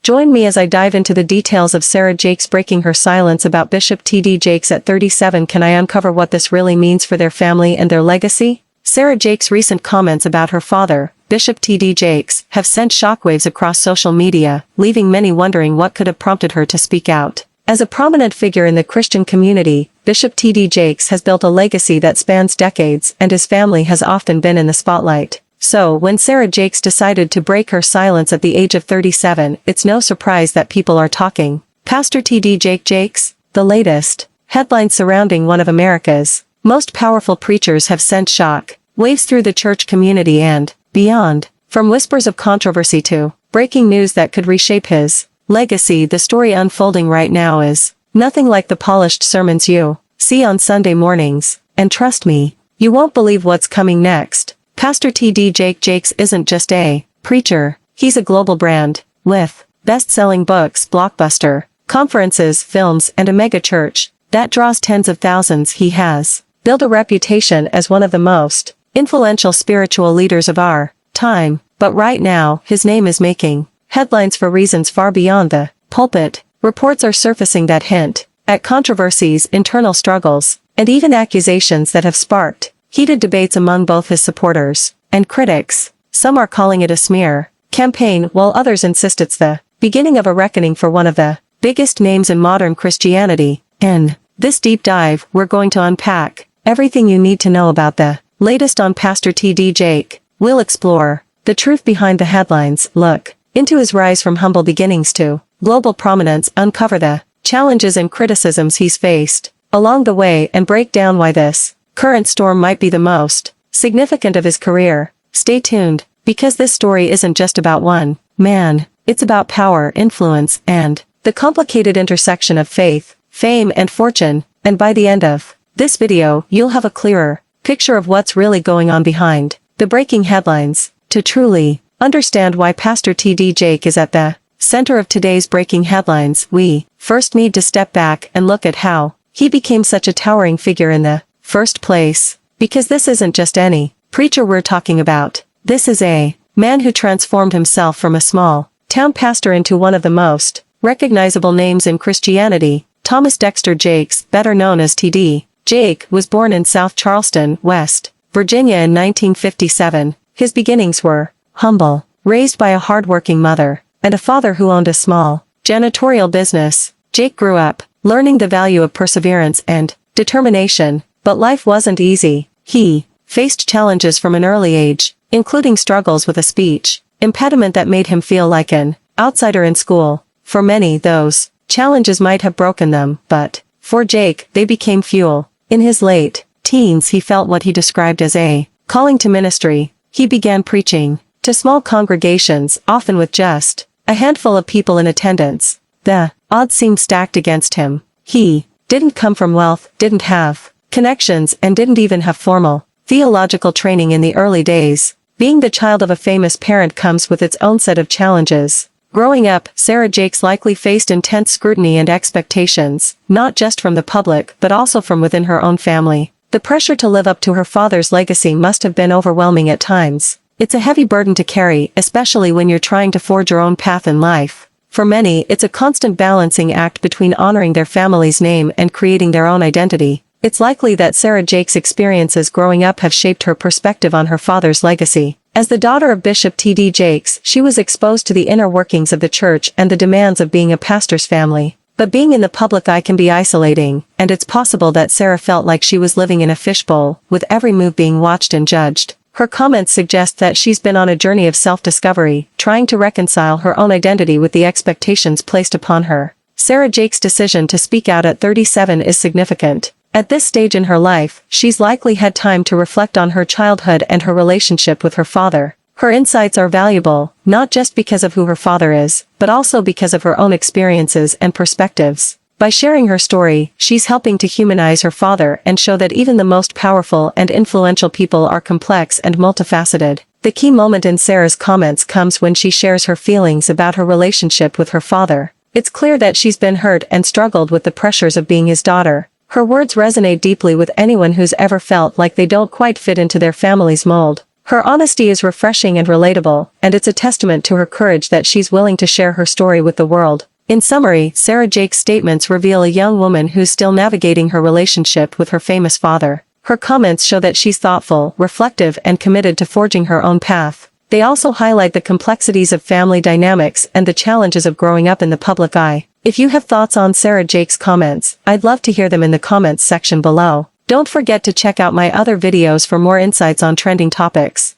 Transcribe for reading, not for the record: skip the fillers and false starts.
Join me as I dive into the details of Sarah Jakes breaking her silence about Bishop T.D. Jakes at 37. Can I uncover what this really means for their family and their legacy? Sarah Jakes' recent comments about her father, Bishop T.D. Jakes, have sent shockwaves across social media, leaving many wondering what could have prompted her to speak out. As a prominent figure in the Christian community, Bishop T.D. Jakes has built a legacy that spans decades, and his family has often been in the spotlight. So, when Sarah Jakes decided to break her silence at the age of 37, it's no surprise that people are talking. Pastor T.D. Jakes, the latest. Headlines surrounding one of America's most powerful preachers have sent shock waves through the church community and beyond. From whispers of controversy to breaking news that could reshape his legacy, the story unfolding right now is nothing like the polished sermons you see on Sunday mornings. And trust me, you won't believe what's coming next. Pastor T.D. Jakes isn't just a preacher, he's a global brand, with best-selling books, blockbuster conferences, films, and a mega-church that draws tens of thousands. He has built a reputation as one of the most influential spiritual leaders of our time, but right now, his name is making headlines for reasons far beyond the pulpit. Reports are surfacing that hint at controversies, internal struggles, and even accusations that have sparked heated debates among both his supporters and critics. Some are calling it a smear campaign, while others insist it's the beginning of a reckoning for one of the biggest names in modern Christianity. In this deep dive, we're going to unpack everything you need to know about the latest on Pastor T.D. Jakes. We'll explore the truth behind the headlines, look into his rise from humble beginnings to global prominence, uncover the challenges and criticisms he's faced along the way, and break down why this current storm might be the most significant of his career. Stay tuned, because this story isn't just about one man, it's about power, influence, and the complicated intersection of faith, fame, and fortune. And by the end of this video, you'll have a clearer picture of what's really going on behind the breaking headlines. To truly understand why Pastor T.D. Jakes is at the center of today's breaking headlines, we first need to step back and look at how he became such a towering figure in the first place. Because this isn't just any preacher we're talking about. This is a man who transformed himself from a small town pastor into one of the most recognizable names in Christianity. Thomas Dexter Jakes, better known as T.D. Jakes, was born in South Charleston, West Virginia in 1957. His beginnings were humble, raised by a hard-working mother and a father who owned a small janitorial business. Jakes grew up learning the value of perseverance and determination, but life wasn't easy. He faced challenges from an early age, including struggles with a speech impediment that made him feel like an outsider in school. For many, those challenges might have broken them, but for Jakes, they became fuel. In his late teens, he felt what he described as a calling to ministry. He began preaching to small congregations, often with just a handful of people in attendance. The odds seemed stacked against him. He didn't come from wealth, didn't have connections, and didn't even have formal theological training in the early days. Being the child of a famous parent comes with its own set of challenges. Growing up, Sarah Jakes likely faced intense scrutiny and expectations, not just from the public but also from within her own family. The pressure to live up to her father's legacy must have been overwhelming at times. It's a heavy burden to carry, especially when you're trying to forge your own path in life. For many, it's a constant balancing act between honoring their family's name and creating their own identity. It's likely that Sarah Jakes' experiences growing up have shaped her perspective on her father's legacy. As the daughter of Bishop T.D. Jakes, she was exposed to the inner workings of the church and the demands of being a pastor's family. But being in the public eye can be isolating, and it's possible that Sarah felt like she was living in a fishbowl, with every move being watched and judged. Her comments suggest that she's been on a journey of self-discovery, trying to reconcile her own identity with the expectations placed upon her. Sarah Jakes' decision to speak out at 37 is significant. At this stage in her life, she's likely had time to reflect on her childhood and her relationship with her father. Her insights are valuable, not just because of who her father is, but also because of her own experiences and perspectives. By sharing her story, she's helping to humanize her father and show that even the most powerful and influential people are complex and multifaceted. The key moment in Sarah's comments comes when she shares her feelings about her relationship with her father. It's clear that she's been hurt and struggled with the pressures of being his daughter. Her words resonate deeply with anyone who's ever felt like they don't quite fit into their family's mold. Her honesty is refreshing and relatable, and it's a testament to her courage that she's willing to share her story with the world. In summary, Sarah Jakes' statements reveal a young woman who's still navigating her relationship with her famous father. Her comments show that she's thoughtful, reflective, and committed to forging her own path. They also highlight the complexities of family dynamics and the challenges of growing up in the public eye. If you have thoughts on Sarah Jakes' comments, I'd love to hear them in the comments section below. Don't forget to check out my other videos for more insights on trending topics.